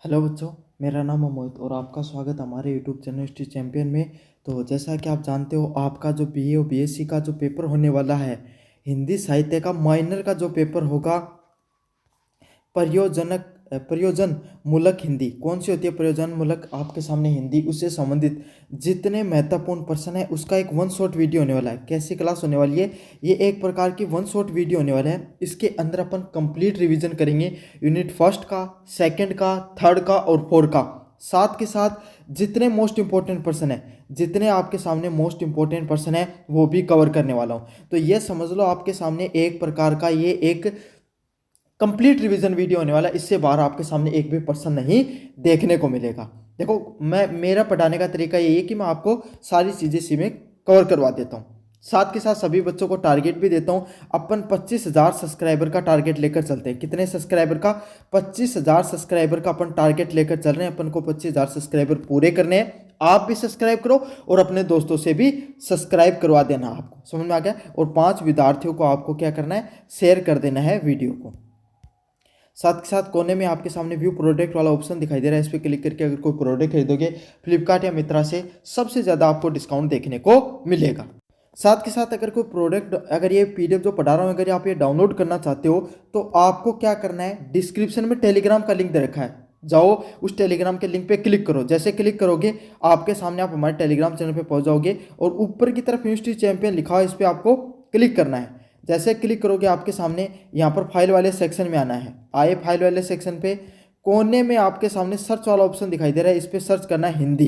Hello बच्चों, मेरा नाम अमोद और आपका स्वागत हमारे यूट्यूब चैनल हिस्ट्री चैंपियन में। तो जैसा कि आप जानते हो, आपका जो बीए और बीएससी का जो पेपर होने वाला है, हिंदी साहित्य का माइनर का जो पेपर होगा, प्रयोजन मूलक हिंदी। कौन सी होती है प्रयोजन मूलक? आपके सामने हिंदी, उससे संबंधित जितने महत्वपूर्ण प्रश्न है उसका एक वन शॉट वीडियो होने वाला है। कैसी क्लास होने वाली है? ये एक प्रकार की वन शॉट वीडियो होने वाला है। इसके अंदर अपन कंप्लीट रिवीजन करेंगे, यूनिट फर्स्ट का, सेकंड का, थर्ड का और फोर्थ का। साथ के साथ जितने मोस्ट इंपॉर्टेंट पर्सन है, जितने आपके सामने मोस्ट इंपॉर्टेंट पर्सन है, वो भी कवर करने वाला हूँ। तो ये समझ लो, आपके सामने एक प्रकार का ये एक कंप्लीट रिवीजन वीडियो होने वाला है। इससे बाहर आपके सामने एक भी पर्सन नहीं देखने को मिलेगा। देखो, मेरा पढ़ाने का तरीका यही है कि मैं आपको सारी चीज़ें इसी में कवर करवा देता हूँ। साथ के साथ सभी बच्चों को टारगेट भी देता हूँ। अपन 25,000 सब्सक्राइबर का टारगेट लेकर चलते हैं। कितने सब्सक्राइबर का? 25,000 सब्सक्राइबर का अपन टारगेट लेकर चल रहे हैं। अपन को 25,000 सब्सक्राइबर पूरे करने हैं। आप भी सब्सक्राइब करो और अपने दोस्तों से भी सब्सक्राइब करवा देना। आपको समझ में आ गया? और 5 विद्यार्थियों को आपको क्या करना है? शेयर कर देना है वीडियो को। साथ के साथ कोने में आपके सामने व्यू प्रोडक्ट वाला ऑप्शन दिखाई दे रहा है। इस पर क्लिक करके अगर कोई प्रोडक्ट खरीदोगे फ्लिपकार्ट या मित्रा से, सबसे ज़्यादा आपको डिस्काउंट देखने को मिलेगा। साथ के साथ अगर कोई प्रोडक्ट, अगर ये पीडीएफ जो पढ़ा रहा हूँ, अगर आप ये डाउनलोड करना चाहते हो तो आपको क्या करना है? डिस्क्रिप्शन में टेलीग्राम का लिंक दे रखा है, जाओ उस टेलीग्राम के लिंक पे क्लिक करो। जैसे क्लिक करोगे, आपके सामने आप हमारे टेलीग्राम चैनल पे पहुंच जाओगे और ऊपर की तरफ यूनिवर्सिटी चैंपियन लिखा है, इस पर आपको क्लिक करना है। जैसे क्लिक करोगे, आपके सामने यहाँ पर फाइल वाले सेक्शन में आना है। आए फाइल वाले सेक्शन पे, कोने में आपके सामने सर्च वाला ऑप्शन दिखाई दे रहा है, इस पर सर्च करना है हिंदी।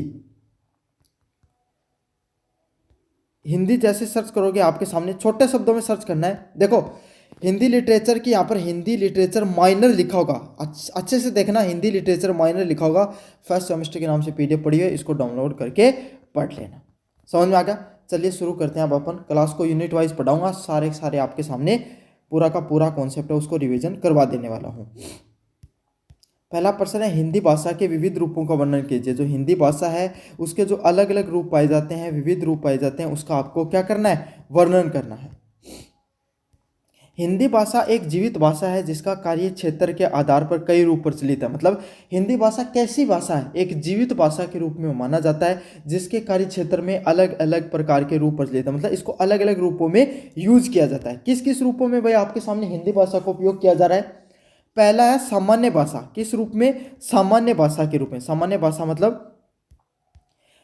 हिंदी जैसे सर्च करोगे, आपके सामने छोटे शब्दों में सर्च करना है। देखो, हिंदी लिटरेचर की यहाँ पर हिंदी लिटरेचर माइनर लिखा होगा। अच्छे से देखना, हिंदी लिटरेचर माइनर लिखा होगा। फर्स्ट सेमेस्टर के नाम से पीडीएफ पढ़ी है, इसको डाउनलोड करके पढ़ लेना। समझ में आ गया? चलिए शुरू करते हैं। अब अपन क्लास को यूनिट वाइज पढ़ाऊंगा, सारे आपके सामने पूरा का पूरा कॉन्सेप्ट है उसको रिवीजन करवा देने वाला हूँ। पहला प्रश्न है, हिंदी भाषा के विविध रूपों का वर्णन कीजिए। जो हिंदी भाषा है उसके जो अलग अलग रूप पाए जाते हैं, विविध रूप पाए जाते हैं, उसका आपको क्या करना है? वर्णन करना है। हिंदी भाषा एक जीवित भाषा है जिसका कार्य क्षेत्र के आधार पर कई रूप प्रचलित है। मतलब हिंदी भाषा कैसी भाषा है? एक जीवित भाषा के रूप में माना जाता है जिसके कार्य क्षेत्र में अलग अलग प्रकार के रूप प्रचलित है। मतलब इसको अलग अलग रूपों में यूज किया जाता है। किस किस रूपों में भाई आपके सामने हिंदी भाषा का उपयोग किया जा रहा है? पहला है सामान्य भाषा। किस रूप में? सामान्य भाषा के रूप में। सामान्य भाषा मतलब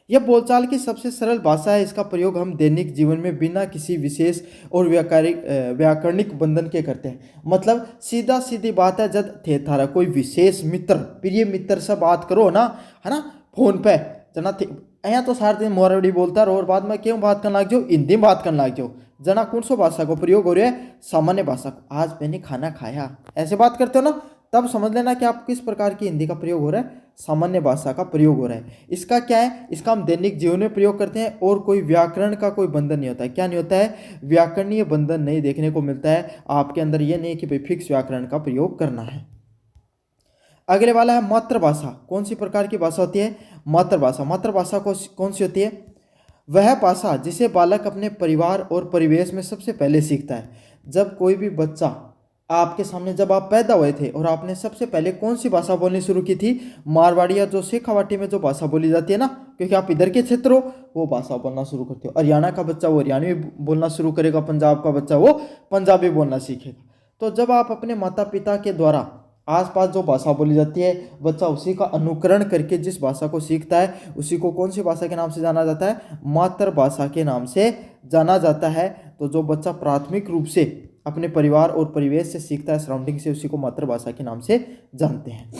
यह बोलचाल की सबसे सरल भाषा है। इसका प्रयोग हम दैनिक जीवन में बिना किसी विशेष और व्याकरणिक बंधन के करते हैं। मतलब सीधा सीधी बात है, जब थे थारा कोई विशेष मित्र, प्रिय मित्र से बात करो ना, है ना, फोन पे जना थे यहाँ तो सारे दिन मोरवड़ी बोलता रहो और बाद में क्यों बात करना लग जाओ, हिंदी में बात करने लग जाओ। जना कौन सा भाषा को प्रयोग हो रहा है? सामान्य भाषा को। आज मैंने खाना खाया, ऐसे बात करते हो ना, तब समझ लेना कि आप किस प्रकार की हिंदी का प्रयोग हो रहा है? सामान्य भाषा का प्रयोग हो रहा है। इसका क्या है? इसका हम दैनिक जीवन में प्रयोग करते हैं और कोई व्याकरण का कोई बंधन नहीं होता है। क्या नहीं होता है? व्याकरणीय बंधन नहीं देखने को मिलता है आपके अंदर। ये नहीं कि भाई फिक्स व्याकरण का प्रयोग करना है। अगले वाला है मातृभाषा। कौन सी प्रकार की भाषा होती है? मातृभाषा। मातृभाषा कौन सी होती है? वह भाषा जिसे बालक अपने परिवार और परिवेश में सबसे पहले सीखता है। जब कोई भी बच्चा आपके सामने, जब आप पैदा हुए थे और आपने सबसे पहले कौन सी भाषा बोलनी शुरू की थी? मारवाड़ी या जो शेखावाटी में जो भाषा बोली जाती है ना, क्योंकि आप इधर के क्षेत्र हो, वो भाषा बोलना शुरू करते हो। हरियाणा का बच्चा वो हरियाणवी बोलना शुरू करेगा, पंजाब का बच्चा वो पंजाबी बोलना सीखेगा। तो जब आप अपने माता पिता के द्वारा आसपास जो भाषा बोली जाती है, बच्चा उसी का अनुकरण करके जिस भाषा को सीखता है, उसी को कौन सी भाषा के नाम से जाना जाता है? मातृभाषा के नाम से जाना जाता है। तो जो बच्चा प्राथमिक रूप से अपने परिवार और परिवेश से सीखता है, सराउंडिंग से, उसी को मातृभाषा के नाम से जानते हैं।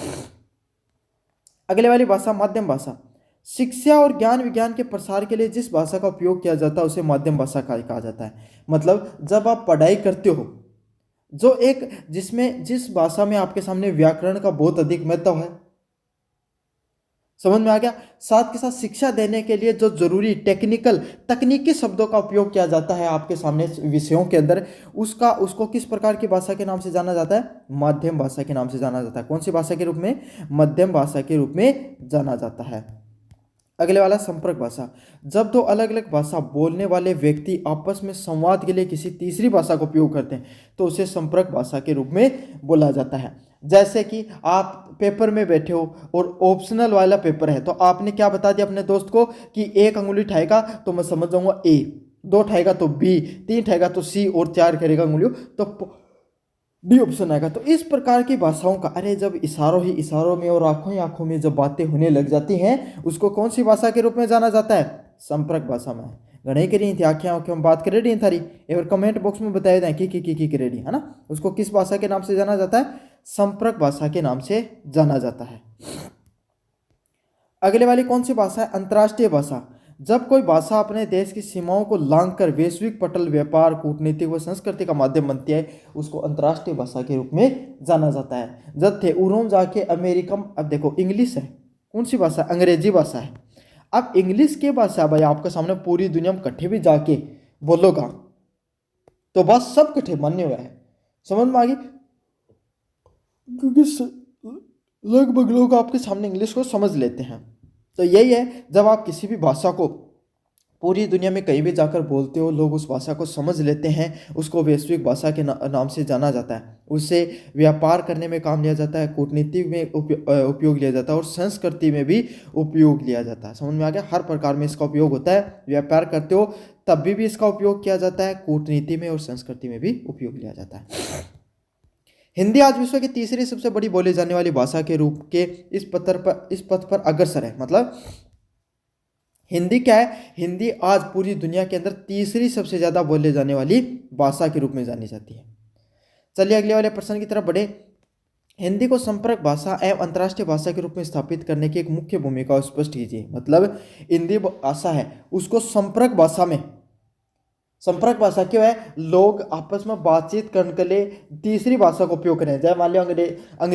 अगले वाली भाषा माध्यम भाषा। शिक्षा और ज्ञान विज्ञान के प्रसार के लिए जिस भाषा का उपयोग किया जाता है उसे माध्यम भाषा कहा जाता है। मतलब जब आप पढ़ाई करते हो, जो एक जिस भाषा में आपके सामने व्याकरण का बहुत अधिक महत्व है। समझ में आ गया? साथ के साथ शिक्षा देने के लिए जो जरूरी तकनीकी शब्दों का उपयोग किया जाता है आपके सामने विषयों के अंदर, उसको किस प्रकार की भाषा के नाम से जाना जाता है? माध्यम भाषा के नाम से जाना जाता है। कौन सी भाषा के रूप में? मध्यम भाषा के रूप में जाना जाता है। अगले वाला संपर्क भाषा। जब दो अलग अलग भाषा बोलने वाले व्यक्ति आपस में संवाद के लिए किसी तीसरी भाषा का उपयोग करते हैं तो उसे संपर्क भाषा के रूप में बोला जाता है। जैसे कि आप पेपर में बैठे हो और ऑप्शनल वाला पेपर है, तो आपने क्या बता दिया अपने दोस्त को कि एक अंगुली उठाएगा तो मैं समझ जाऊंगा ए, दो उठाएगा तो बी, तीन उठाएगा तो सी और चार करेगा अंगुलियों तो डी ऑप्शन आएगा। तो इस प्रकार की भाषाओं का, अरे जब इशारों ही इशारों में और आंखों ही आंखों में जब बातें होने लग जाती हैं, उसको कौन सी भाषा के रूप में जाना जाता है? संपर्क भाषा में। गणे करी थी आंखें आंखें में बात कर रही थारी, एक बार कमेंट बॉक्स में बताया जाए की करेडी है ना, उसको किस भाषा के नाम से जाना जाता है? संपर्क भाषा के नाम से जाना जाता है। अगले वाली कौन सी भाषा है? अंतर्राष्ट्रीय भाषा। जब कोई भाषा अपने देश की सीमाओं को लांघकर वैश्विक पटल, व्यापार, कूटनीति व संस्कृति का माध्यम बनती है, उसको अंतर्राष्ट्रीय भाषा के रूप में जाना जाता है। जब थे उरोम जाके अमेरिका, अब देखो इंग्लिश है, कौन सी भाषा? अंग्रेजी भाषा है। अब इंग्लिश की भाषा भाई आपके सामने पूरी दुनिया में कट्ठे भी जाके बोलोगा तो बात सब कट्ठे मान्य हुआ है, समझ में आ गई? क्योंकि लगभग लोग आपके सामने इंग्लिश को समझ लेते हैं। तो यही है, जब आप किसी भी भाषा को पूरी दुनिया में कहीं भी जाकर बोलते हो, लोग उस भाषा को समझ लेते हैं, उसको वैश्विक भाषा के नाम से जाना जाता है। उससे व्यापार करने में काम लिया जाता है, कूटनीति में उपयोग लिया जाता है और संस्कृति में भी उपयोग लिया जाता है। समझ में आ गया? हर प्रकार में इसका उपयोग होता है। व्यापार करते हो तब भी इसका उपयोग किया जाता है, कूटनीति में और संस्कृति में भी उपयोग लिया जाता है। हिंदी आज विश्व की तीसरी सबसे बड़ी बोली जाने वाली भाषा के रूप के इस पथ पर अग्रसर है। मतलब हिंदी क्या है? हिंदी आज पूरी दुनिया के अंदर तीसरी सबसे ज्यादा बोले जाने वाली भाषा के रूप में जानी जाती है। चलिए अगले वाले प्रश्न की तरफ बढ़े। हिंदी को संपर्क भाषा एवं अंतर्राष्ट्रीय भाषा के रूप में स्थापित करने की एक मुख्य भूमिका स्पष्ट कीजिए। मतलब हिंदी भाषा है उसको संपर्क भाषा में, संपर्क भाषा क्यों है? लोग आपस में बातचीत करने के लिए तीसरी भाषा का उपयोग करें, जैसे मान लो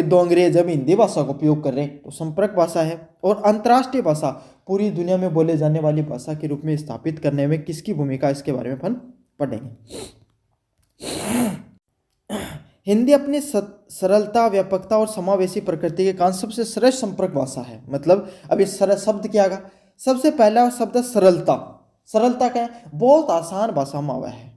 दो अंग्रेज जब हिंदी भाषा का उपयोग कर रहे हैं तो संपर्क भाषा है। और अंतर्राष्ट्रीय भाषा पूरी दुनिया में बोले जाने वाली भाषा के रूप में स्थापित करने में किसकी भूमिका, इसके बारे में अपन पढ़ेंगे। हिंदी अपनी सरलता, व्यापकता और समावेशी प्रकृति के कारण सबसे श्रेष्ठ संपर्क भाषा है। मतलब अब इस सरल शब्द क्या आएगा? सबसे पहला शब्द सरलता। सरलता क्या है? बहुत आसान भाषा में आवा है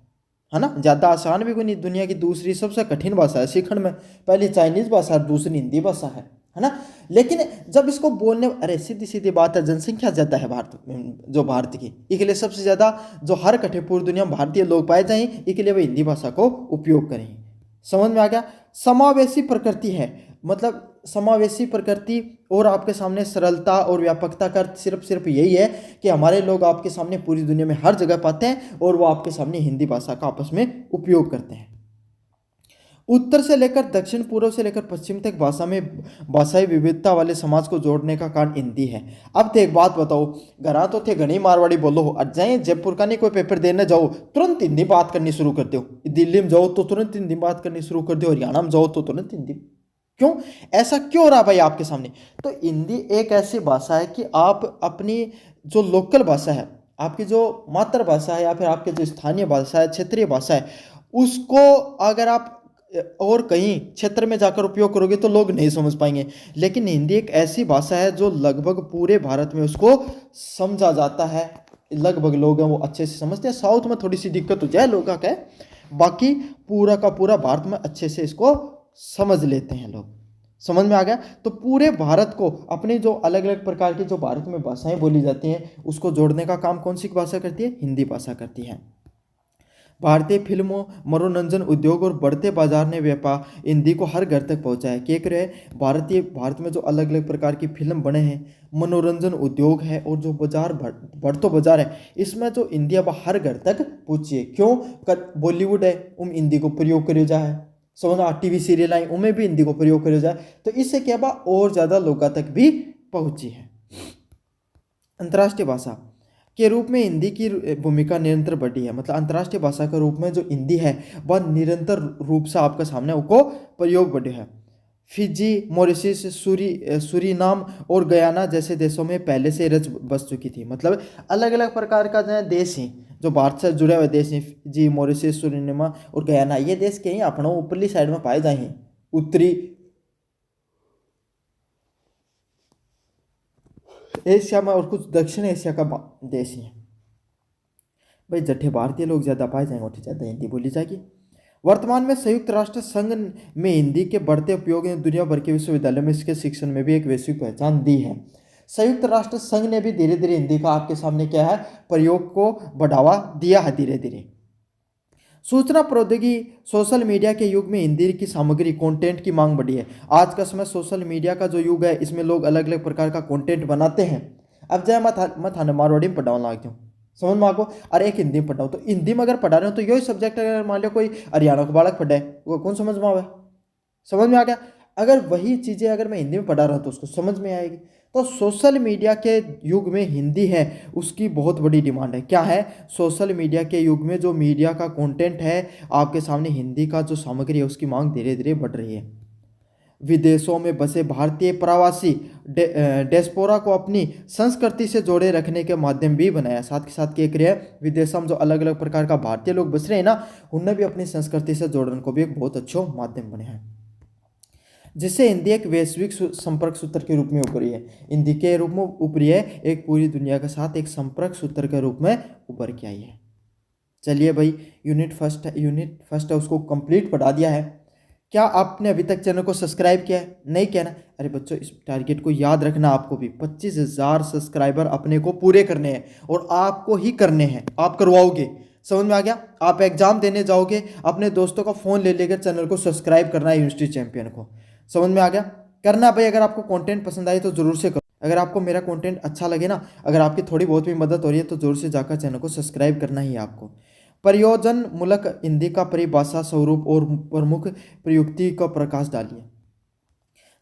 ना? ज़्यादा आसान भी कोई नहीं, दुनिया की दूसरी सबसे कठिन भाषा है सीखने में, पहली चाइनीज भाषा है, दूसरी हिंदी भाषा है ना? लेकिन जब इसको बोलने, अरे सीधी सीधी बात है, जनसंख्या ज़्यादा है भारत जो भारत की, इसके लिए सबसे ज़्यादा जो हर कठे पूरी दुनिया में भारतीय लोग पाए जाएं, इसके लिए वे हिंदी भाषा को उपयोग करें। समझ में आ गया? समावेशी प्रकृति है, मतलब समावेशी प्रकृति और आपके सामने सरलता और व्यापकता का अर्थ सिर्फ यही है कि हमारे लोग आपके सामने पूरी दुनिया में हर जगह पाते हैं और वो आपके सामने हिंदी भाषा का आपस में उपयोग करते हैं। उत्तर से लेकर दक्षिण, पूर्व से लेकर पश्चिम तक भाषाई विविधता वाले समाज को जोड़ने का कारण हिंदी है। अब तो एक बात बताओ, घरा तो थे घनी मारवाड़ी बोलो, और जाए जयपुर का नहीं कोई पेपर देने जाओ तुरंत हिंदी बात करनी शुरू कर दो, दिल्ली में जाओ तो तुरंत हिंदी बात करनी शुरू कर दो, हरियाणा में जाओ तो तुरंत हिंदी। क्यों? ऐसा क्यों रहा भाई आपके सामने? तो हिंदी एक ऐसी भाषा है कि आप अपनी जो लोकल भाषा है, आपकी जो मातृभाषा है या फिर आपकी जो स्थानीय भाषा है, क्षेत्रीय भाषा है, उसको अगर आप और कहीं क्षेत्र में जाकर उपयोग करोगे तो लोग नहीं समझ पाएंगे। लेकिन हिंदी एक ऐसी भाषा है जो लगभग पूरे भारत में उसको समझा जाता है, लगभग लोग हैं वो अच्छे से समझते हैं। साउथ में थोड़ी सी दिक्कत हो जाए लोगों का, बाकी पूरा का पूरा भारत में अच्छे से इसको समझ लेते हैं लोग। समझ में आ गया? तो पूरे भारत को अपनी जो अलग अलग प्रकार की जो भारत में भाषाएं बोली जाती हैं उसको जोड़ने का काम कौन सी भाषा करती है? हिंदी भाषा करती है। भारतीय फिल्मों, मनोरंजन उद्योग और बढ़ते बाजार ने व्यापार हिंदी को हर घर तक पहुंचा है। क्या कर रहे हैं? भारत में जो अलग अलग प्रकार की फिल्म बने हैं, मनोरंजन उद्योग है और जो बाजार बढ़तो बाजार है, इसमें जो हिंदी अब हर घर तक पहुंची है। क्यों? बॉलीवुड है हिंदी को प्रयोग करो जाए, समझना, टीवी सीरियल आई उनमें भी हिंदी को प्रयोग करो जाए, तो इससे क्या बा और ज़्यादा लोगों तक भी पहुंची है। अंतर्राष्ट्रीय भाषा के रूप में हिंदी की भूमिका निरंतर बढ़ी है। मतलब अंतर्राष्ट्रीय भाषा के रूप में जो हिंदी है वह निरंतर रूप से आपके सामने उसको प्रयोग बढ़े है। फिजी, मॉरिशस, सूरीनाम और गयाना जैसे देशों में पहले से रच बस चुकी थी। मतलब अलग अलग प्रकार का जो देश हैं जो भारत से जुड़े हुए देश हैं, फिजी, मॉरिशस, सूरीनाम और गयाना, ये देश कहीं अपना ऊपरली साइड में पाए जाए, उत्तरी एशिया में और कुछ दक्षिण एशिया का देश ही है। भाई जट्ठे भारतीय लोग ज़्यादा पाए जाएंगे उठी ज़्यादा हिंदी बोली जाएगी। वर्तमान में संयुक्त राष्ट्र संघ में हिंदी के बढ़ते उपयोग ने दुनिया भर के विश्वविद्यालयों में इसके शिक्षण में भी एक वैश्विक पहचान दी है। संयुक्त राष्ट्र संघ ने भी धीरे धीरे हिंदी का आपके सामने क्या है, प्रयोग को बढ़ावा दिया है धीरे धीरे। सूचना प्रौद्योगिकी सोशल मीडिया के युग में हिंदी की सामग्री कंटेंट की मांग बढ़ी है। आज का समय सोशल मीडिया का जो युग है, इसमें लोग अलग अलग प्रकार का कंटेंट बनाते हैं। अब जय मत थाने मारवाड़ी में पढ़ाने लग जाऊँ, समझ में आपको, अरे एक हिंदी में पढ़ाऊँ तो हिंदी में अगर पढ़ा रहे हो तो यही सब्जेक्ट अगर मान लो कोई हरियाणा का बालक पढ़ा है, वो कौन समझ में आवे, समझ में आ गया। अगर वही चीज़ें अगर मैं हिंदी में पढ़ा रहा हूँ तो उसको समझ में आएगी। तो सोशल मीडिया के युग में हिंदी है उसकी बहुत बड़ी डिमांड है। क्या है, सोशल मीडिया के युग में जो मीडिया का कंटेंट है आपके सामने, हिंदी का जो सामग्री है उसकी मांग धीरे धीरे बढ़ रही है। विदेशों में बसे भारतीय प्रवासी डेस्पोरा को अपनी संस्कृति से जोड़े रखने के माध्यम भी बनाया। साथ के साथ क्या करिए, विदेशों में जो अलग अलग प्रकार का भारतीय लोग बस रहे हैं ना, उनने भी अपनी संस्कृति से जोड़ने को भी एक बहुत अच्छा माध्यम बने हैं, जिससे हिंदी एक वैश्विक संपर्क सूत्र के रूप में उभरी है। हिंदी के रूप में उभरी है, एक पूरी दुनिया के साथ एक संपर्क सूत्र के रूप में उभर के आई है। चलिए भाई, यूनिट फर्स्ट है उसको कंप्लीट पढ़ा दिया है। क्या आपने अभी तक चैनल को सब्सक्राइब किया है? नहीं किया ना? अरे बच्चों, इस टारगेट को याद रखना, आपको भी 25,000 सब्सक्राइबर अपने को पूरे करने हैं और आपको ही करने हैं, आप करवाओगे। समझ में आ गया? आप एग्जाम देने जाओगे, अपने दोस्तों का फ़ोन ले लेकर चैनल को सब्सक्राइब करना है, यूनिवर्सिटी चैंपियन को। समझ में आ गया? करना भाई। अगर आपको कंटेंट पसंद आए तो ज़रूर से करो। अगर आपको मेरा कंटेंट अच्छा लगे ना, अगर आपकी थोड़ी बहुत भी मदद हो रही है तो ज़रूर से जाकर चैनल को सब्सक्राइब करना ही है आपको। प्रयोजन मूलक हिंदी का परिभाषा स्वरूप और प्रमुख प्रयुक्ति का प्रकाश डालिए।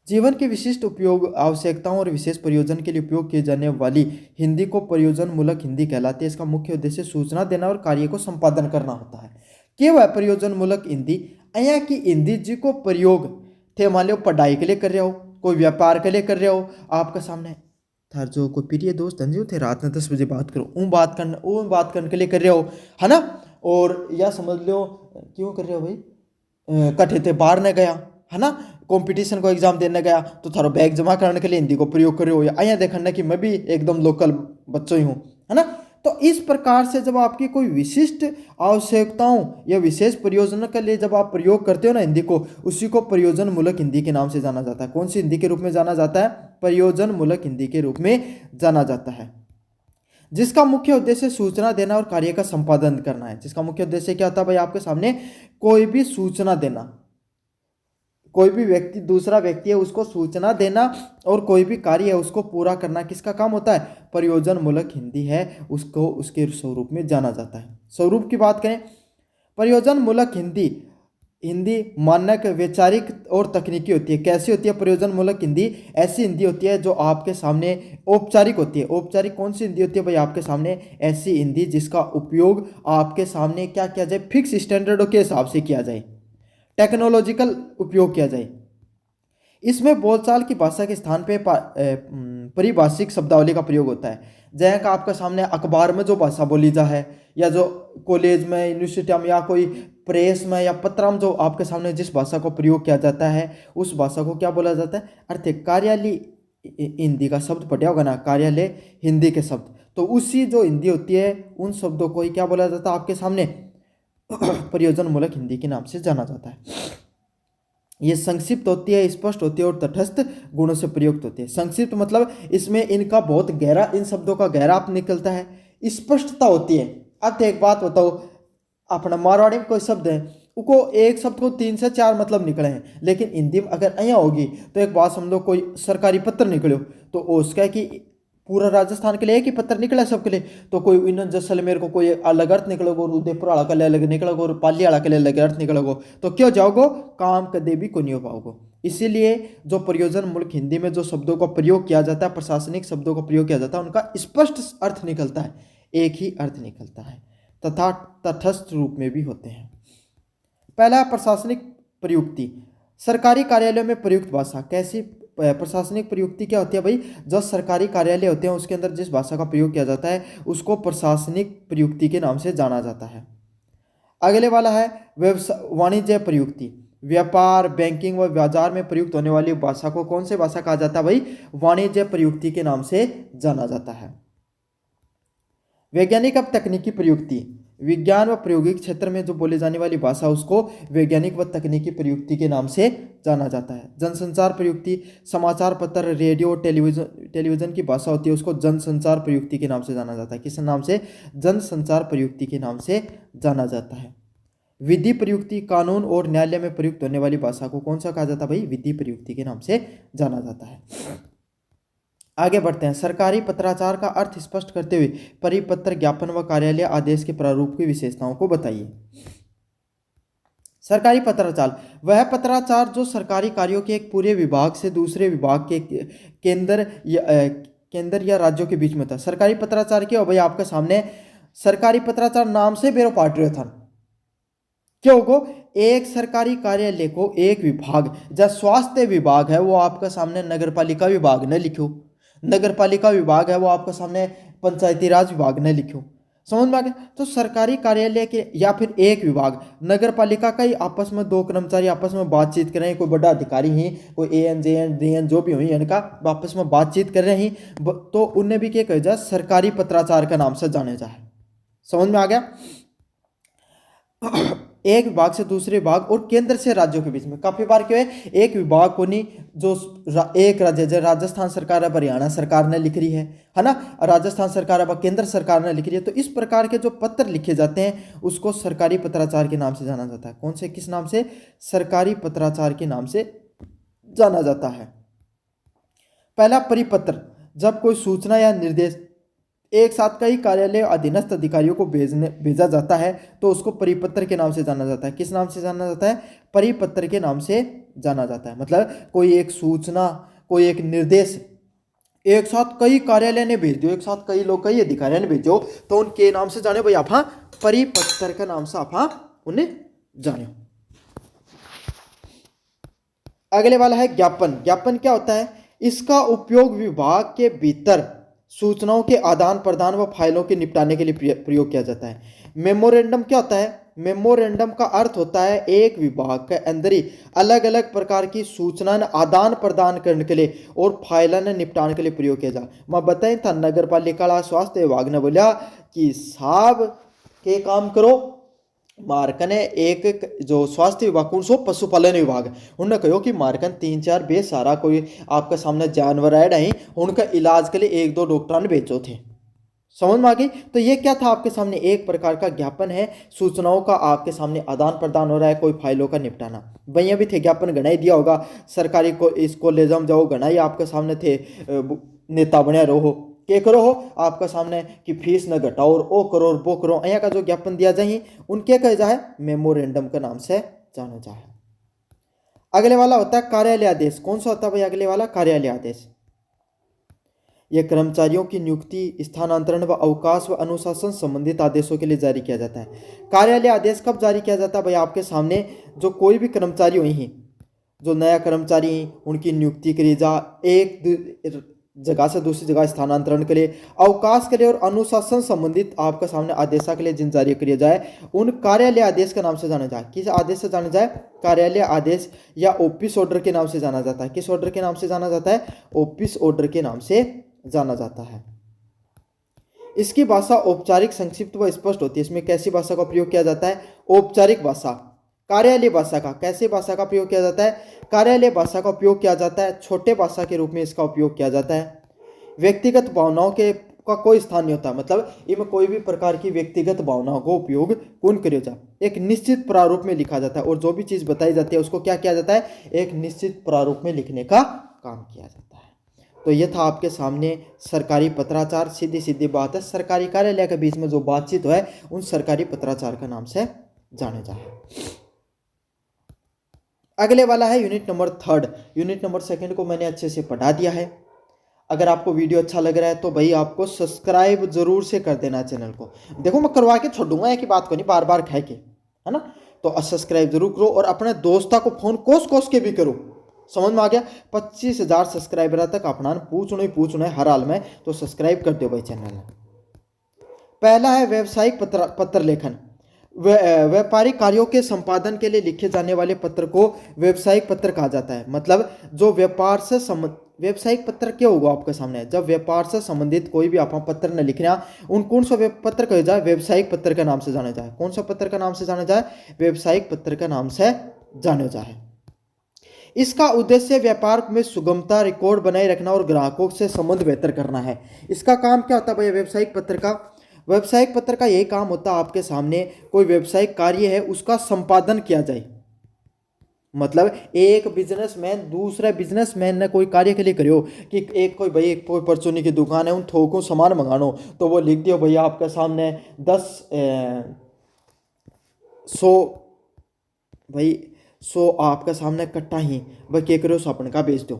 जीवन के विशिष्ट उपयोग, आवश्यकताओं और विशेष प्रयोजन के लिए उपयोग किए जाने वाली हिंदी को प्रयोजन मूलक हिंदी कहलाती है। इसका मुख्य उद्देश्य सूचना देना और कार्य को संपादन करना होता है। क्या है प्रयोजन मूलक हिंदी? यहाँ की हिंदी जी को प्रयोग थे, मान लो पढ़ाई के लिए कर रहे हो, कोई व्यापार के लिए कर रहे हो, आपके सामने थार जो कोई प्रिय दोस्त हैं जो थे रात में 10 बजे बात करो, वो बात करने के लिए कर रहे हो, है ना। और या समझ लो क्यों कर रहे हो भाई, कठे थे बाहर न गया, है ना, कंपटीशन को एग्जाम देने गया तो थारो बैग जमा करने के लिए हिंदी को प्रयोग कर रहे हो, या અહીંયા देखना कि मैं भी एकदम लोकल बच्चों ही हूँ, है ना। तो इस प्रकार से जब आपकी कोई विशिष्ट आवश्यकताओं या विशेष प्रयोजन के लिए जब आप प्रयोग करते हो ना हिंदी को, उसी को प्रयोजन मूलक हिंदी के नाम से जाना जाता है। कौन सी हिंदी के रूप में जाना जाता है? प्रयोजन मूलक हिंदी के रूप में जाना जाता है, जिसका मुख्य उद्देश्य सूचना देना और कार्य का संपादन करना है। जिसका मुख्य उद्देश्य क्या होता है भाई? आपके सामने कोई भी सूचना देना, कोई भी व्यक्ति, दूसरा व्यक्ति है, उसको सूचना देना और कोई भी कार्य है उसको पूरा करना, किसका काम होता है? प्रयोजन मूलक हिंदी है, उसको उसके स्वरूप में जाना जाता है। स्वरूप की बात करें, प्रयोजन मूलक हिंदी मानक, वैचारिक और तकनीकी होती है। कैसी होती है प्रयोजन मूलक हिंदी? ऐसी हिंदी होती है जो आपके सामने औपचारिक होती है। औपचारिक कौन सी हिंदी होती है भाई? आपके सामने ऐसी हिंदी जिसका उपयोग आपके सामने क्या किया जाए? फिक्स स्टैंडर्डों के हिसाब से किया जाए, टेक्नोलॉजिकल उपयोग किया जाए। इसमें बोलचाल की भाषा के स्थान पे परिभाषिक शब्दावली का प्रयोग होता है। जैसे का आपके सामने अखबार में जो भाषा बोली जा है, या जो कॉलेज में, यूनिवर्सिटी में, या कोई प्रेस में या पत्र में जो आपके सामने जिस भाषा को प्रयोग किया जाता है, उस भाषा को क्या बोला जाता है? अर्थ कार्यालय हिंदी का शब्द पढ़ा होगा ना, कार्यालय हिंदी के शब्द, तो उसी जो हिंदी होती है उन शब्दों को ही क्या बोला जाता है आपके सामने? प्रयोजन मूलक हिंदी के नाम से जाना जाता है। ये संक्षिप्त होती है, स्पष्ट होती है और तटस्थ गुणों से प्रयुक्त होती है। संक्षिप्त मतलब इसमें इनका बहुत गहरा, इन शब्दों का गहरा अर्थ निकलता है, स्पष्टता होती है। अब एक बात बताओ, अपना मारवाड़ी में कोई शब्द है, उसको एक शब्द को 3 से 4 मतलब निकले हैं, लेकिन हिंदी में अगर અહીંયા होगी तो एक बात समझो, कोई सरकारी पत्र निकलो तो उसका है कि पूरा राजस्थान के लिए एक ही पत्र निकला सबके लिए, तो कोई इन जैसलमेर को कोई अलग अर्थ निकलोगे और उदयपुर वाला के लिए अलग निकलोगे और पाली वाला के लिए अलग अर्थ निकलोगे, तो क्यों जाओगे? काम कदे भी को नहीं हो पाओगे। इसीलिए जो प्रयोजन मूलक हिंदी में जो शब्दों का प्रयोग किया जाता है, प्रशासनिक शब्दों का प्रयोग किया जाता है, उनका स्पष्ट अर्थ निकलता है, एक ही अर्थ निकलता है, तथा तटस्थ रूप में भी होते हैं। पहला प्रशासनिक प्रयुक्ति, सरकारी कार्यालयों में प्रयुक्त भाषा। कैसी प्रशासनिक प्रयुक्ति क्या होती है भाई? जो सरकारी कार्यालय होते हैं उसके अंदर जिस भाषा का प्रयोग किया जाता है उसको प्रशासनिक प्रयुक्ति के नाम से जाना जाता है। अगले वाला है वाणिज्य प्रयुक्ति। व्यापार, बैंकिंग व बाजार में प्रयुक्त होने वाली भाषा को कौन सी भाषा कहा जाता है भाई? वाणिज्य प्रयुक्ति के नाम से जाना जाता है। वैज्ञानिक अब तकनीकी प्रयुक्ति, विज्ञान व प्रायोगिक क्षेत्र में जो बोली जाने वाली भाषा उसको वैज्ञानिक व तकनीकी प्रयुक्ति के नाम से जाना जाता है। जनसंचार प्रयुक्ति, समाचार पत्र, रेडियो, टेलीविजन की भाषा होती है उसको जनसंचार प्रयुक्ति के नाम से जाना जाता है। किस नाम से? जनसंचार प्रयुक्ति के नाम से जाना जाता है। विधि प्रयुक्ति, कानून और न्यायालय में प्रयुक्त होने वाली भाषा को कौन सा कहा जाता है भाई? विधि प्रयुक्ति के नाम से जाना जाता है। आगे बढ़ते हैं। सरकारी पत्राचार का अर्थ स्पष्ट करते हुए परिपत्र, ज्ञापन व कार्यालय आदेश के प्रारूप की विशेषताओं को बताइए। सरकारी पत्राचार वह पत्राचार जो सरकारी कार्यों के एक पूरे विभाग से दूसरे विभाग के केंद्र या राज्यों के बीच में था। सरकारी पत्राचार क्या हो भाई? आपके सामने सरकारी पत्राचार नाम से बेरो पाट रहे था। क्यों को? एक सरकारी कार्यालय को एक विभाग, जब स्वास्थ्य विभाग है वो आपके सामने नगर पालिका विभाग ने लिखो, नगर पालिका विभाग है वो आपके सामने पंचायती राज विभाग ने लिखो। समझ में आ गया? तो सरकारी कार्यालय के या फिर एक विभाग, नगर पालिका का ही आपस में दो कर्मचारी आपस में बातचीत कर रहे हैं, कोई बड़ा अधिकारी ही, कोई एएन जेएन डीएन जो भी हुई इनका आपस में बातचीत कर रहे हैं, तो उन्हें भी क्या कहा जाए? सरकारी पत्राचार का नाम से जाने जाए। समझ में आ गया? एक विभाग से दूसरे विभाग और केंद्र से राज्यों के बीच में काफी बार क्यों है? एक विभाग को नहीं, जो एक राज्य, जैसे राजस्थान सरकार है, हरियाणा सरकार ने लिख रही है ना, राजस्थान सरकार है, केंद्र सरकार ने लिख रही है, तो इस प्रकार के जो पत्र लिखे जाते हैं उसको सरकारी पत्राचार के नाम से जाना जाता है। कौन से, किस नाम से? सरकारी पत्राचार के नाम से जाना जाता है। पहला, परिपत्र, जब कोई सूचना या निर्देश एक साथ कई कार्यालय अधीनस्थ अधिकारियों को भेजा जाता है तो उसको परिपत्र के नाम से जाना जाता है। किस नाम से जाना जाता है? परिपत्र के नाम से जाना जाता है। मतलब कोई एक सूचना, कोई एक निर्देश एक साथ कई कार्यालय ने भेज दियो, एक साथ कई लोग, कई अधिकारियों ने भेजो, तो उनके नाम से जाने भाई आप परिपत्र के नाम से आप उन्हें जाने। अगले वाला है ज्ञापन। ज्ञापन क्या होता है? इसका उपयोग विभाग के भीतर सूचनाओं के आदान प्रदान व फाइलों के निपटाने के लिए प्रयोग किया जाता है। मेमोरेंडम क्या होता है? मेमोरेंडम का अर्थ होता है एक विभाग के अंदर ही अलग अलग प्रकार की सूचना आदान प्रदान करने के लिए और फाइलों ने निपटाने के लिए प्रयोग किया जाए। मैं बताएं था नगर पालिका स्वास्थ्य विभाग ने बोला कि साहब के काम करो, मारकन एक जो स्वास्थ्य विभाग कौन सो पशुपालन विभाग, उन्होंने कहो कि मारकन 3-4 बेसारा कोई आपके सामने जानवर ऐड है, उनका इलाज के लिए 1-2 डॉक्टर ने भेजो थे। समझ में आ गई? तो ये क्या था? आपके सामने एक प्रकार का ज्ञापन है, सूचनाओं का आपके सामने आदान प्रदान हो रहा है, कोई फाइलों का निपटाना। भैया भी थे, ज्ञापन घना ही दिया होगा, सरकारी को इस कॉलेज में जाओ, घना ही आपके सामने थे, नेता बने रहो, के करो हो आपका सामने कि फीस न घटाओ और ओ करो और वो करो, यहाँ का जो ज्ञापन दिया जाए उनके कहे जाए मेमोरेंडम के नाम से जाना जाए। अगले वाला होता है कार्यालय आदेश। कौन सा होता है भाई अगले वाला? कार्यालय आदेश। यह कर्मचारियों की नियुक्ति, स्थानांतरण व अवकाश व अनुशासन संबंधित आदेशों के लिए जारी किया जाता है। कार्यालय आदेश कब जारी किया जाता है भाई? आपके सामने जो कोई भी कर्मचारी हुई हैं, जो नया कर्मचारी उनकी नियुक्ति करी जा, एक जगह से दूसरी जगह स्थानांतरण के लिए, अवकाश के लिए और अनुशासन संबंधित आपके सामने आदेशा के लिए जिन जारी किया जाए उन कार्यालय आदेश के नाम से जाना जाए। किस आदेश से जाना जाए? कार्यालय आदेश या ऑफिस ऑर्डर के नाम से जाना जाता है। किस ऑर्डर के नाम से जाना जाता है? ऑफिस ऑर्डर के नाम से जाना जाता है। इसकी भाषा औपचारिक, संक्षिप्त व स्पष्ट होती है। इसमें कैसी भाषा का प्रयोग किया जाता है? औपचारिक भाषा। कार्यालय भाषा का, कैसे भाषा का प्रयोग किया जाता है? कार्यालय भाषा का उपयोग किया जाता है, छोटे भाषा के रूप में इसका उपयोग किया जाता है। व्यक्तिगत भावनाओं के का कोई स्थान नहीं होता, मतलब इनमें कोई भी प्रकार की व्यक्तिगत भावनाओं को उपयोग कौन करे जा, एक निश्चित प्रारूप में लिखा जाता है और जो भी चीज बताई जाती है उसको क्या किया जाता है? एक निश्चित प्रारूप में लिखने का काम किया जाता है। तो ये था आपके सामने सरकारी पत्राचार। सीधी सीधी बात है, सरकारी कार्यालय के बीच में जो बातचीत है उन सरकारी पत्राचार का नाम से जाने जाए। अगले वाला है यूनिट नंबर 3। यूनिट नंबर 2 को मैंने अच्छे से पढ़ा दिया है। अगर आपको वीडियो अच्छा लग रहा है तो भाई आपको सब्सक्राइब जरूर से कर देना चैनल को। देखो मैं करवा के छोड़ूंगा, एक ही बात को नहीं बार बार कह के, है ना। तो सब्सक्राइब जरूर करो और अपने दोस्ता को फोन कोस के भी करो। समझ में आ गया? 25,000 सब्सक्राइबर तक अपना पूछना है हर हाल में, तो सब्सक्राइब कर दो भाई चैनल। पहला है व्यावसायिक पत्र लेखन। व्यापारिक कार्यों के संपादन के लिए लिखे जाने वाले पत्र को व्यावसायिक पत्र कहा जाता है। मतलब जो व्यापार से व्यावसायिक पत्र क्या होगा आपके सामने, जब व्यापार से संबंधित कोई भी आप पत्र न लिखना, उन कौन सा पत्र कहा जाए, व्यावसायिक पत्र का नाम से जाना जाए। कौन सा पत्र का नाम से जाना जाए, व्यावसायिक पत्र का नाम से जाना जाए। इसका उद्देश्य व्यापार में सुगमता, रिकॉर्ड बनाए रखना और ग्राहकों से संबंध बेहतर करना है। इसका काम क्या होता है भैया व्यावसायिक पत्र का, व्यावसायिक पत्र का यही काम होता है आपके सामने कोई व्यावसायिक कार्य है उसका संपादन किया जाए। मतलब एक बिजनेसमैन दूसरे बिजनेसमैन ने कोई कार्य के लिए करियो कि एक कोई भाई एक कोई परचूनी की दुकान है, उन थोकों सामान मंगानो, तो वो लिख दियो भैया आपके सामने 100 भाई 100 आपके सामने कट्टा ही भाई के करो सापन का बेच दो,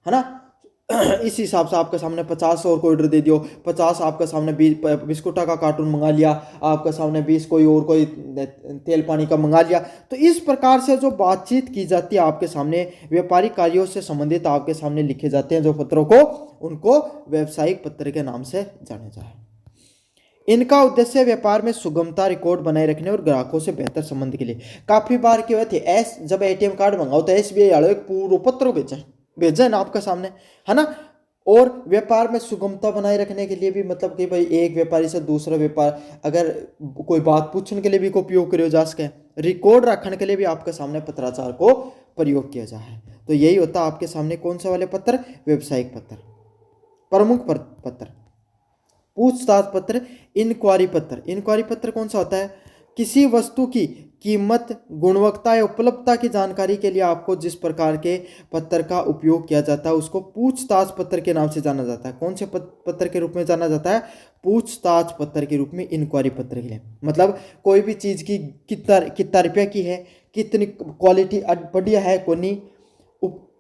है ना। इस हिसाब से आपके सामने 50 और कोई ऑर्डर दे दियो, 50 आपके सामने 20 बिस्कुटा का कार्टून मंगा लिया, आपके सामने 20 कोई और कोई तेल पानी का मंगा लिया। तो इस प्रकार से जो बातचीत की जाती है आपके सामने, व्यापारिक कार्यों से संबंधित आपके सामने लिखे जाते हैं जो पत्रों को, उनको व्यावसायिक पत्र के नाम से जाना जाए। इनका उद्देश्य व्यापार में सुगमता, रिकॉर्ड बनाए रखने और ग्राहकों से बेहतर संबंध के लिए। काफी बार क्या हुए थे, जब एटीएम कार्ड मंगाओ तो SBI वालों एक पूरा पत्र भेजा ना आपके सामने, है ना। और व्यापार में सुगमता बनाए रखने के लिए भी, मतलब कि भाई एक व्यापारी से दूसरा व्यापार अगर कोई बात पूछने के लिए भी उपयोग करियो जा सके, रिकॉर्ड रखने के लिए भी आपके सामने पत्राचार को प्रयोग किया जाए। तो यही होता है आपके सामने कौन सा वाले पत्र, व्यावसायिक पत्र। प्रमुख पत्र, पूछताछ पत्र, इंक्वायरी पत्र। इंक्वायरी पत्र कौन सा होता है, किसी वस्तु की कीमत, गुणवत्ता या उपलब्धता की जानकारी के लिए आपको जिस प्रकार के पत्र का उपयोग किया जाता है उसको पूछताछ पत्र के नाम से जाना जाता है। कौन से पत्र के रूप में जाना जाता है, पूछताछ पत्र के रूप में, इंक्वायरी पत्र के लिए। मतलब कोई भी चीज़ की कितना रुपया की है, कितनी क्वालिटी बढ़िया है कोनी,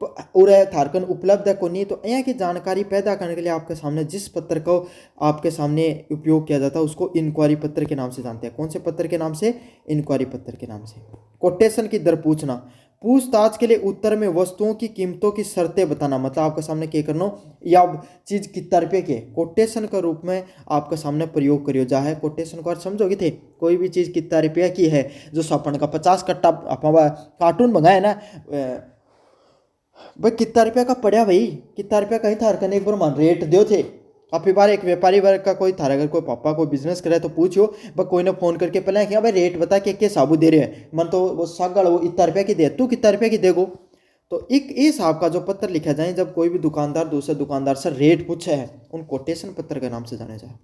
और थारकन उपलब्ध है को नहीं, तो यहाँ की जानकारी पैदा करने के लिए आपके सामने जिस पत्र को आपके सामने उपयोग किया जाता है उसको इंक्वायरी पत्र के नाम से जानते हैं। कौन से पत्र के नाम से, इंक्वायरी पत्र के नाम से। कोटेशन की दर पूछना, पूछताछ के लिए उत्तर में वस्तुओं की कीमतों की शर्तें बताना। मतलब आपके सामने क्या करना, या चीज़ कितना रुपये की, कोटेशन के रूप में आपके सामने प्रयोग करियो जा है। कोटेशन को आप समझोगे थे, कोई भी चीज़ कितना रुपया की है, जो सापन का 50 कट्टा कार्टून मंगाए ना भाई, कितना रुपया का पड़ा भाई, कितना रुपया कहीं था हरकन एक बार मान रेट दो थे। काफी बार एक व्यापारी वर्ग का कोई था, अगर कोई पापा कोई बिजनेस करे तो पूछो भाई, कोई ने फोन करके पहले क्या भाई रेट बता के साबू दे रहे हैं, मन तो वो सागड़ वो इतना रुपया की दे, तू कितना रुपया की देगो। तो एक इस हिसाब का जो पत्र लिखा जाए जब कोई भी दुकानदार दूसरे दुकानदार से रेट पूछे है, उन कोटेशन पत्र के नाम से जाने जाए।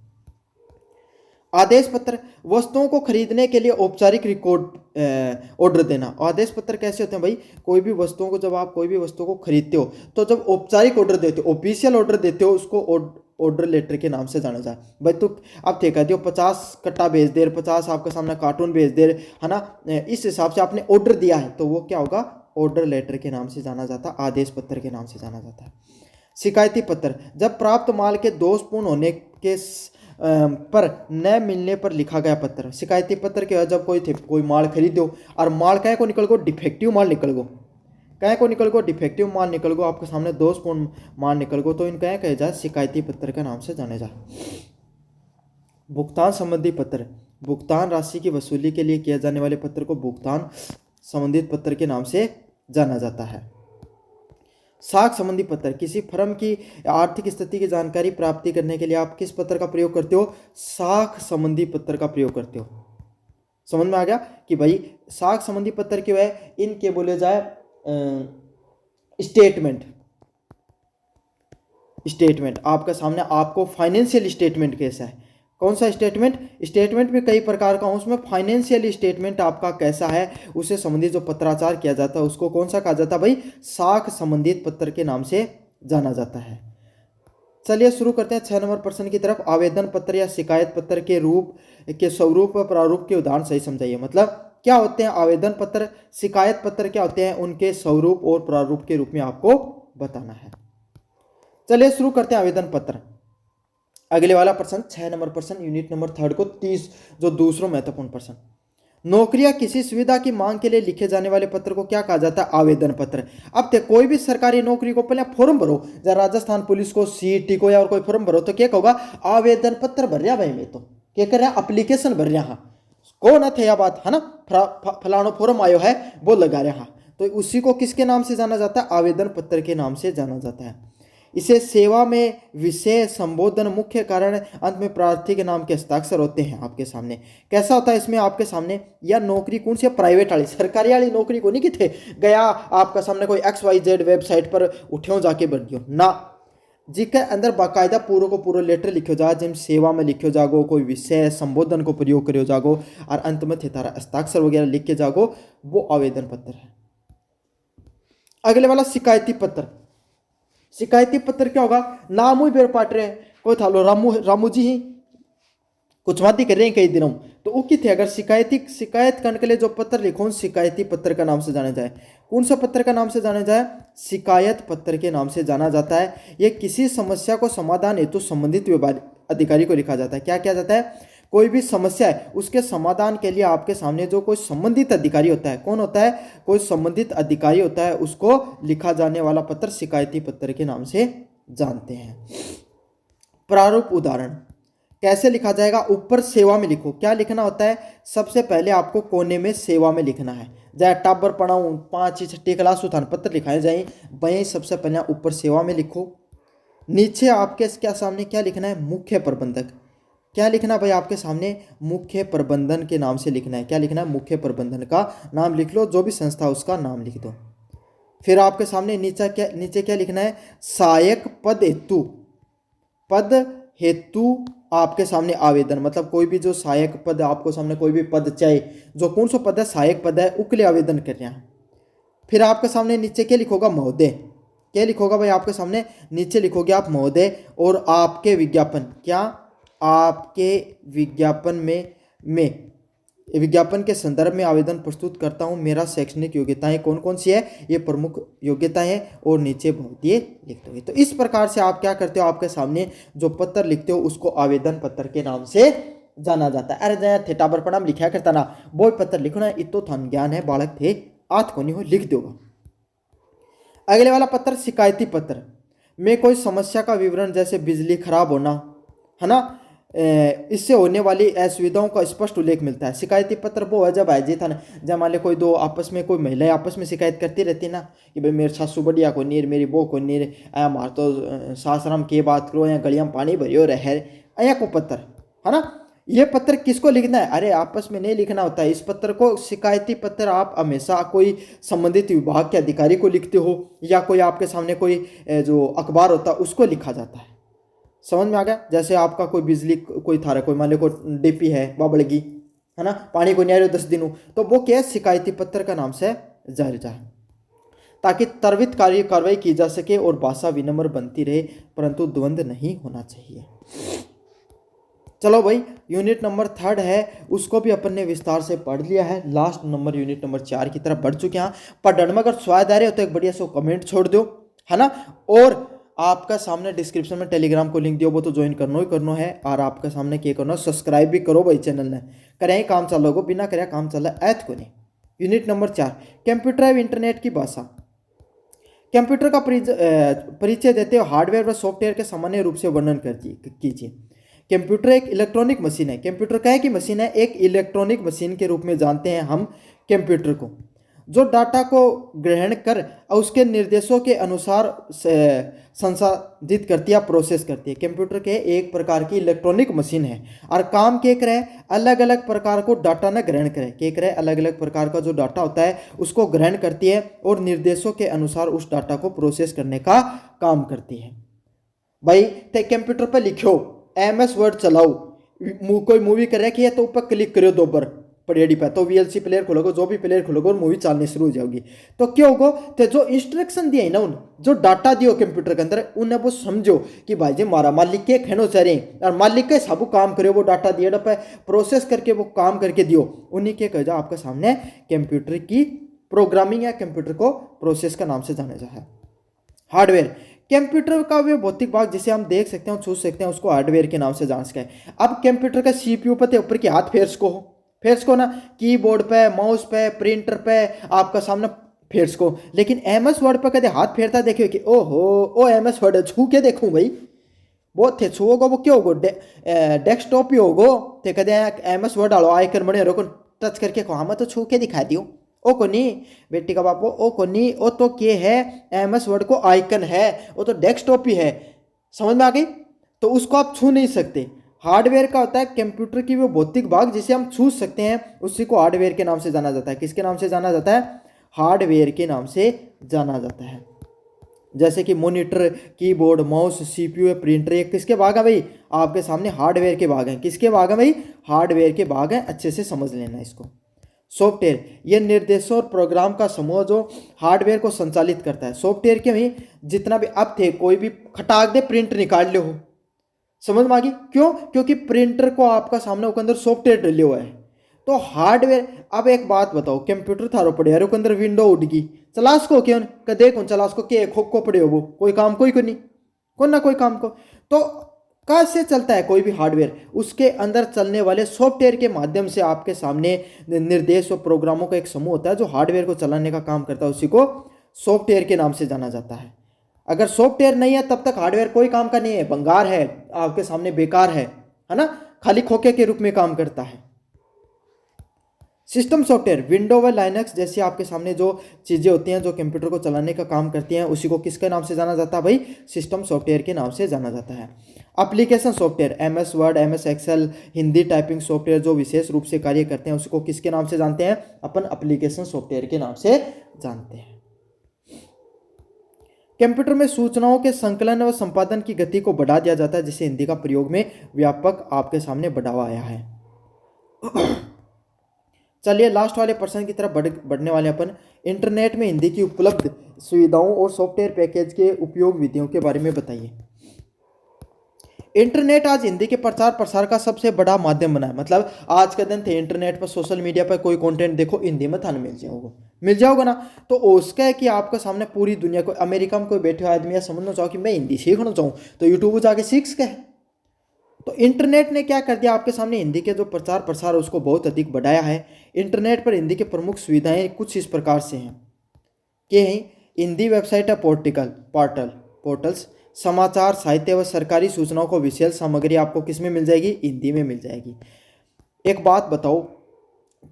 आदेश पत्र, वस्तुओं को खरीदने के लिए औपचारिक रिकॉर्ड ऑर्डर देना। आदेश पत्र कैसे होते हैं भाई, कोई भी वस्तुओं को, जब आप कोई भी वस्तु को खरीदते हो तो जब औपचारिक ऑर्डर देते हो, ऑफिशियल ऑर्डर देते हो, उसको ऑर्डर लेटर के नाम से जाना जाए। भाई तो आप ठेका दियो 50 कट्टा भेज दे, 50 आपके सामने कार्टून भेज दे, है ना, इस हिसाब से आपने ऑर्डर दिया है, तो वो क्या होगा, ऑर्डर लेटर के नाम से जाना जाता है, आदेश पत्र के नाम से जाना जाता है। शिकायती पत्र, जब प्राप्त माल के दोषपूर्ण होने के पर न मिलने पर लिखा गया पत्र। शिकायती पत्र क्या है, जब कोई माल खरीदो और माल कहे को निकल गो, डिफेक्टिव माल निकल गो, कहे को निकल गो, डिफेक्टिव माल निकल गो, आपके सामने दोषपूर्ण माल निकल गो, तो इनका कहे जाए शिकायती पत्र के नाम से जाने जाए। भुगतान संबंधी पत्र, भुगतान राशि की वसूली के लिए किए जाने वाले पत्र को भुगतान संबंधित पत्र के नाम से जाना जाता है। साख संबंधी पत्र, किसी फर्म की आर्थिक स्थिति की जानकारी प्राप्ति करने के लिए आप किस पत्र का प्रयोग करते हो, साख संबंधी पत्र का प्रयोग करते हो। समझ में आ गया कि भाई साख संबंधी पत्र क्यों है, इनके बोले जाए स्टेटमेंट। स्टेटमेंट आपके सामने, आपको फाइनेंशियल स्टेटमेंट कैसा है, कौन सा स्टेटमेंट, स्टेटमेंट भी कई प्रकार का, उसमें फाइनेंशियल स्टेटमेंट आपका कैसा है उससे संबंधित जो पत्राचार किया जाता है उसको कौन सा कहा जाता है भाई, साख संबंधित पत्र के नाम से जाना जाता है। चलिए शुरू करते हैं 6 नंबर प्रश्न की तरफ। आवेदन पत्र या शिकायत पत्र के रूप के स्वरूप व प्रारूप के उदाहरण सही समझाइए। मतलब क्या होते हैं आवेदन पत्र, शिकायत पत्र क्या होते हैं, उनके स्वरूप और प्रारूप के रूप में आपको बताना है। चलिए शुरू करते हैं आवेदन पत्र। अगले वाला प्रश्न 6 नंबर प्रश्न यूनिट नंबर 3 को 30 जो दूसरों महत्वपूर्ण प्रश्न। नौकरियां किसी सुविधा की मांग के लिए लिखे जाने वाले पत्र को क्या कहा जाता है, आवेदन पत्र। अब कोई भी सरकारी नौकरी को पहले फॉर्म भरो, जब राजस्थान पुलिस को, CET को या और कोई फॉर्म भरो तो क्या होगा, आवेदन पत्र भर रहा भाई, मैं तो क्या कर रहा, एप्लीकेशन भर रहा, को न थे या बात है ना, फलानो फॉर्म आयो है वो लगा रहा, तो उसी को किसके नाम से जाना जाता है, आवेदन पत्र के नाम से जाना जाता है। इसे सेवा में विषय संबोधन मुख्य कारण अंत में प्रार्थी के नाम के हस्ताक्षर होते हैं आपके सामने। कैसा होता है इसमें आपके सामने, या नौकरी कौन सी, प्राइवेट वाली, सरकारी वाली नौकरी को नहीं कि थे गया आपका सामने कोई XYZ वेबसाइट पर उठ्यो जाके बढ़ गयो ना, जिसके अंदर बाकायदा पूरा को पूरा लेटर लिखो जा, जिम सेवा में लिखो जागो, कोई विषय संबोधन को प्रयोग करो जागो और अंत में थे तारा हस्ताक्षर वगैरह लिख के जागो, वो आवेदन पत्र है। अगले वाला शिकायती पत्र। शिकायती पत्र क्या होगा, नाम ही बेर पाट रहे कोई था लो रामू जी ही कुछ बातें कर रहे हैं कई दिनों, तो वो थे अगर शिकायत करने के लिए जो पत्र लिखो शिकायती पत्र का नाम से जाना जाए। कौन सा पत्र का नाम से जाना जाए, शिकायत पत्र के नाम से जाना जाता है। यह किसी समस्या को समाधान हेतु तो संबंधित विभाग अधिकारी को लिखा जाता है। क्या किया जाता है, कोई भी समस्या है उसके समाधान के लिए आपके सामने जो कोई संबंधित अधिकारी होता है, कौन होता है, कोई संबंधित अधिकारी होता है, उसको लिखा जाने वाला पत्र शिकायती पत्र के नाम से जानते हैं। प्रारूप उदाहरण कैसे लिखा जाएगा, ऊपर सेवा में लिखो। क्या लिखना होता है, सबसे पहले आपको कोने में सेवा में लिखना है, चाहे टाबर पढ़ाऊँ 5 6 क्लास उठान पत्र लिखाए जाए, वहीं सबसे पहले ऊपर सेवा में लिखो। नीचे आपके क्या सामने क्या लिखना है, मुख्य प्रबंधक। क्या लिखना भाई आपके सामने, मुख्य प्रबंधन के नाम से लिखना है। क्या लिखना है, मुख्य प्रबंधन का नाम लिख लो, जो भी संस्था उसका नाम लिख दो। फिर आपके सामने नीचे क्या लिखना है, सहायक पद हेतु। पद हेतु आपके सामने आवेदन, मतलब कोई भी जो सहायक पद आपको सामने कोई भी पद चाहे, जो कौन सा पद है सहायक पद है, उसके लिए आवेदन कर रहे हैं। फिर आपके सामने नीचे क्या लिखोगा, महोदय। क्या लिखोगा भाई आपके सामने, नीचे लिखोगे आप महोदय, और आपके विज्ञापन, क्या आपके विज्ञापन में विज्ञापन के संदर्भ में आवेदन प्रस्तुत करता हूं। मेरा शैक्षणिक योग्यताएं कौन कौन सी है, ये प्रमुख योग्यताएं हैं, और नीचे बहुतीय लिख दोगे। तो इस प्रकार से आप क्या करते हो, आपके सामने जो पत्र लिखते हो उसको आवेदन पत्र के नाम से जाना जाता है। अरे जया थे टाबर प्रणाम लिखा करता ना, वो पत्र लिखना है, इतो थान ज्ञान है, बालक थे आत को नहीं हो, लिख दोगा। अगले वाला पत्र शिकायती पत्र में कोई समस्या का विवरण, जैसे बिजली खराब होना है ना, इससे होने वाली असुविधाओं का स्पष्ट उल्लेख मिलता है। शिकायती पत्र वो है जब जी था ना, जब मान लो कोई दो आपस में कोई महिलाएं आपस में शिकायत करती रहती ना कि भाई मेरे सासू बढ़िया को नीर, मेरी बो को नीर, मार तो सासराम की बात करो, या गलियां पानी भरियो रहे, या को पत्र है ना। ये पत्र किसको लिखना है, अरे आपस में नहीं लिखना होता है। इस पत्र को शिकायती पत्र आप हमेशा कोई संबंधित विभाग के अधिकारी को लिखते हो, या कोई आपके सामने कोई जो अखबार होता है उसको लिखा जाता है। समझ में आ गया। जैसे आपका कोई बिजली कोई थारा कोई मान लो कोई डीपी है बाबड़गी है ना, पानी को नहीं आ रहा 10 दिनों, तो वो क्या शिकायती पत्र का नाम से जारी जाए, ताकि त्वरित कार्रवाई की जा सके और भाषा विनम्र बनती रहे, परंतु द्वंद्व नहीं होना चाहिए। चलो भाई, यूनिट नंबर 3 है उसको भी अपन ने विस्तार से पढ़ लिया है। लास्ट नंबर यूनिट नंबर 4 की तरफ बढ़ चुके हैं। पढ़ने में अगर स्वाद आ रहे हो तो एक बढ़िया सो कमेंट छोड़ दो है ना, और आपका सामने डिस्क्रिप्शन में टेलीग्राम को लिंक दियो, वो तो ज्वाइन करना ही करना है। और आपका सामने क्या करना, सब्सक्राइब भी करो भाई चैनल ने, करें काम चलो को बिना करे काम चला ऐत को नहीं। यूनिट नंबर 4 कंप्यूटर एवं इंटरनेट की भाषा। कंप्यूटर का परिचय देते हुए हार्डवेयर व सॉफ्टवेयर के सामान्य रूप से वर्णन कीजिए। कंप्यूटर एक इलेक्ट्रॉनिक मशीन है। कंप्यूटर क्या है कि मशीन है, एक इलेक्ट्रॉनिक मशीन के रूप में जानते हैं हम कंप्यूटर को, जो डाटा को ग्रहण कर उसके निर्देशों के अनुसार संसाधित करती है, प्रोसेस करती है। कंप्यूटर के एक प्रकार की इलेक्ट्रॉनिक मशीन है और काम क्या करे, अलग अलग प्रकार को डाटा न ग्रहण करे, क्या करे, अलग अलग प्रकार का जो डाटा होता है उसको ग्रहण करती है और निर्देशों के अनुसार उस डाटा को प्रोसेस करने का काम करती है। भाई ते कंप्यूटर पर लिखो MS वर्ड चलाओ, कोई मूवी कर रखी है तो ऊपर क्लिक करो दो बार परेडी पे, तो VLC प्लेयर खोलोगे, जो भी प्लेयर खोलोगे और मूवी चलनी शुरू हो जाएगी। तो क्या होगा, तो जो इंस्ट्रक्शन दिए ना, उन जो डाटा दियो कंप्यूटर के अंदर, उन्हें वो समझो कि भाई जी मारा मालिक के खेनो चाह रहे हैं और मालिक के सब काम करे, वो डाटा दिए पे प्रोसेस करके वो काम करके दियो, उन्हीं के कह जाओ आपके सामने कंप्यूटर की प्रोग्रामिंग या कंप्यूटर को प्रोसेस का नाम से जाना जाता है। हार्डवेयर कंप्यूटर का वे भौतिक भाग जिसे हम देख सकते हैं छू सकते हैं, उसको हार्डवेयर के नाम से जान सके। अब कंप्यूटर का CPU पे ऊपर के हाथ फेर्स को ना, कीबोर्ड पे, माउस पे, प्रिंटर पे आपका सामने फेर्स को, लेकिन MS वर्ड पे कदे हाथ फेरता देखे कि ओहो ओ MS वर्ड छू के देखूं भाई, वो थे छुओगो वो क्या होगो डेस्कटॉप ही होगो ते कदे MS वर्ड डालो आइकन बने रोको टच करके को हम तो छू के दिखा दियो ओ को नहीं बेटी का बापो ओ को नहीं ओ तो क्या है MS वर्ड को आइकन है वो तो डेस्कटॉप ही है समझ में आ गई तो उसको आप छू नहीं सकते हार्डवेयर का होता है कंप्यूटर की वो भौतिक भाग जिसे हम छू सकते हैं उसी को हार्डवेयर के नाम से जाना जाता है किसके नाम से जाना जाता है हार्डवेयर के नाम से जाना जाता है जैसे कि monitor keyboard mouse CPU printer ये किसके भाग हैं भाई आपके सामने हार्डवेयर के भाग हैं किसके भाग हैं भाई हार्डवेयर के भाग हैं अच्छे से समझ लेना इसको सॉफ्टवेयर ये निर्देशों और प्रोग्राम का समूह जो हार्डवेयर को संचालित करता है सॉफ्टवेयर के भी जितना भी अब थे कोई भी खटाक दे प्रिंट निकाल लो समझ में आ गई क्यों क्योंकि प्रिंटर को आपका सामने उसके अंदर सॉफ्टवेयर डले हुआ है तो हार्डवेयर अब एक बात बताओ कंप्यूटर थारो पड़े यार अंदर विंडो उड़ गई चला उसको क्यों कदे कौन चला उसको के खो को पड़े हो वो कोई काम कोई को नहीं कौन ना कोई काम को तो कैसे चलता है कोई भी हार्डवेयर उसके अंदर चलने वाले सॉफ्टवेयर के माध्यम से आपके सामने निर्देश और प्रोग्रामों का एक समूह होता है जो हार्डवेयर को चलाने का काम करता है उसी को सॉफ्टवेयर के नाम से जाना जाता है अगर सॉफ्टवेयर नहीं है तब तक हार्डवेयर कोई काम का नहीं है भंगार है आपके सामने बेकार है ना खाली खोखे के रूप में काम करता है सिस्टम सॉफ्टवेयर विंडो व लाइनक्स जैसी आपके सामने जो चीज़ें होती हैं जो कंप्यूटर को चलाने का काम करती हैं उसी को किसके नाम से जाना जाता है भाई सिस्टम सॉफ्टवेयर के नाम से जाना जाता है application software MS word MS excel Hindi typing software जो विशेष रूप से कार्य करते हैं उसको किसके नाम से जानते हैं अपन एप्लीकेशन सॉफ्टवेयर के नाम से जानते हैं कंप्यूटर में सूचनाओं के संकलन व संपादन की गति को बढ़ा दिया जाता है जिसे हिंदी का प्रयोग में व्यापक आपके सामने बढ़ावा आया है चलिए लास्ट वाले प्रश्न की तरफ बढ़ने वाले अपन इंटरनेट में हिंदी की उपलब्ध सुविधाओं और सॉफ्टवेयर पैकेज के उपयोग विधियों के बारे में बताइए इंटरनेट आज हिंदी के प्रचार प्रसार का सबसे बड़ा माध्यम बना है मतलब आज के दिन थे इंटरनेट पर सोशल मीडिया पर कोई कंटेंट देखो हिंदी में थाने मिल जाओगा ना तो उसका है कि आपके सामने पूरी दुनिया को अमेरिका में कोई बैठे हुए आदमी या समझना चाहो कि मैं हिंदी सीखना चाहूँ तो यूट्यूब पर जाके सीख सके तो इंटरनेट ने क्या कर दिया आपके सामने हिंदी के जो प्रचार प्रसार है उसको बहुत अधिक बढ़ाया है इंटरनेट पर हिंदी के प्रमुख सुविधाएं कुछ इस प्रकार से हैं कि हिंदी वेबसाइट है पोर्टल्स समाचार साहित्य व सरकारी सूचनाओं को विशेष सामग्री आपको किस में मिल जाएगी हिंदी में मिल जाएगी एक बात बताओ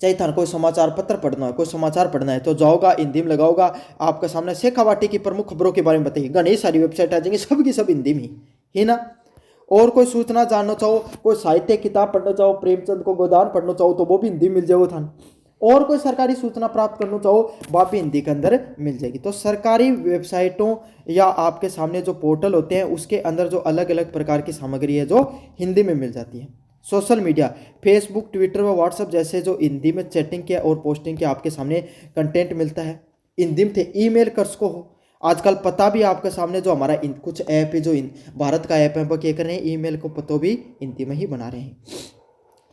चाहे थाना कोई समाचार पत्र पढ़ना है कोई समाचार पढ़ना है तो जाओगा हिंदी में लगाओगा आपके सामने शेखावाटी की प्रमुख खबरों के बारे में बताइए घनी सारी वेबसाइट आ जाएंगी सब की सब हिंदी में ही ना और कोई सूचना जानना चाहो कोई साहित्य किताब पढ़ना चाहो प्रेमचंद को गोदान पढ़ना चाहो तो वो भी हिंदी मिल जाएगा था और कोई सरकारी सूचना प्राप्त करना चाहो वह भी हिंदी के अंदर मिल जाएगी तो सरकारी वेबसाइटों या आपके सामने जो पोर्टल होते हैं उसके अंदर जो अलग अलग प्रकार की सामग्री है जो हिंदी में मिल जाती है सोशल मीडिया फेसबुक ट्विटर व व्हाट्सएप जैसे जो हिंदी में चैटिंग के और पोस्टिंग के आपके सामने कंटेंट मिलता है हिंदी में थे ईमेल कर सको हो आजकल पता भी आपके सामने जो हमारा कुछ ऐप है जो भारत का ऐप है वो क्या कर रहे हैं ईमेल को पता भी हिंदी में ही बना रहे हैं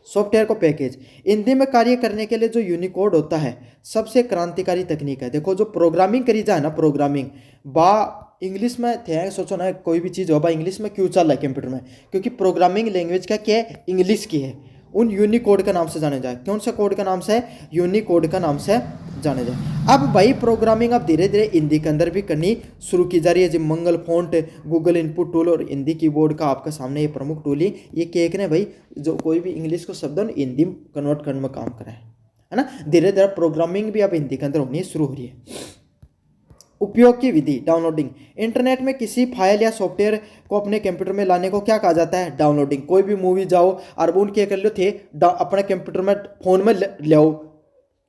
सॉफ्टवेयर को पैकेज हिंदी में कार्य करने के लिए जो यूनिकोड होता है सबसे क्रांतिकारी तकनीक है देखो जो प्रोग्रामिंग करी जाए ना प्रोग्रामिंग बा इंग्लिश में थे सोचो ना कोई भी चीज़ हो बा इंग्लिश में क्यों चल रहा है कंप्यूटर में क्योंकि प्रोग्रामिंग लैंग्वेज का क्या है इंग्लिश की है उन यूनिकोड का नाम से जाने जाए कौन सा कोड का नाम से यूनिकोड का नाम से जाने जाए अब भाई प्रोग्रामिंग अब धीरे धीरे हिंदी के अंदर भी करनी शुरू की जा रही है जो मंगल फॉन्ट गूगल इनपुट टूल और हिंदी कीबोर्ड का आपके सामने ये प्रमुख टूल ही ये केक ने भाई जो कोई भी इंग्लिश को शब्द हिंदी में कन्वर्ट करने में काम करा है ना धीरे धीरे प्रोग्रामिंग भी अब हिंदी के अंदर होनी शुरू हो रही है उपयोग की विधि डाउनलोडिंग इंटरनेट में किसी फाइल या सॉफ्टवेयर को अपने कंप्यूटर में लाने को क्या कहा जाता है डाउनलोडिंग कोई भी मूवी जाओ और वो क्या कर लो थे अपने कंप्यूटर में फोन में ले आओ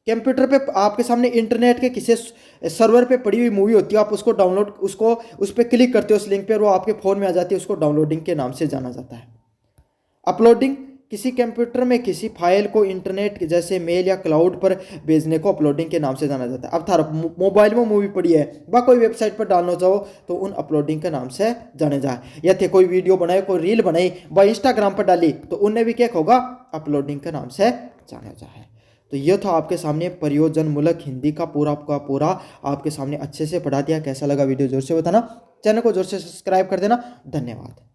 कंप्यूटर पे आपके सामने इंटरनेट के किसी सर्वर पे पड़ी हुई मूवी होती है आप उसको डाउनलोड उसको उस पर क्लिक करते हो उस लिंक पर वो आपके फ़ोन में आ जाती है उसको डाउनलोडिंग के नाम से जाना जाता है अपलोडिंग किसी कंप्यूटर में किसी फाइल को इंटरनेट जैसे मेल या क्लाउड पर भेजने को अपलोडिंग के नाम से जाना जाता है अब थारा मोबाइल में मूवी पड़ी है वह कोई वेबसाइट पर डालना चाहो तो उन अपलोडिंग के नाम से जाने जाए या थे कोई वीडियो बनाए कोई रील बनाई वह इंस्टाग्राम पर डाली तो उनने भी क्या होगा अपलोडिंग के नाम से जाना जाए तो ये था आपके सामने प्रयोजन मूलक हिंदी का पूरा आपके सामने अच्छे से पढ़ा दिया कैसा लगा वीडियो जोर से बताना चैनल को जोर से सब्सक्राइब कर देना धन्यवाद।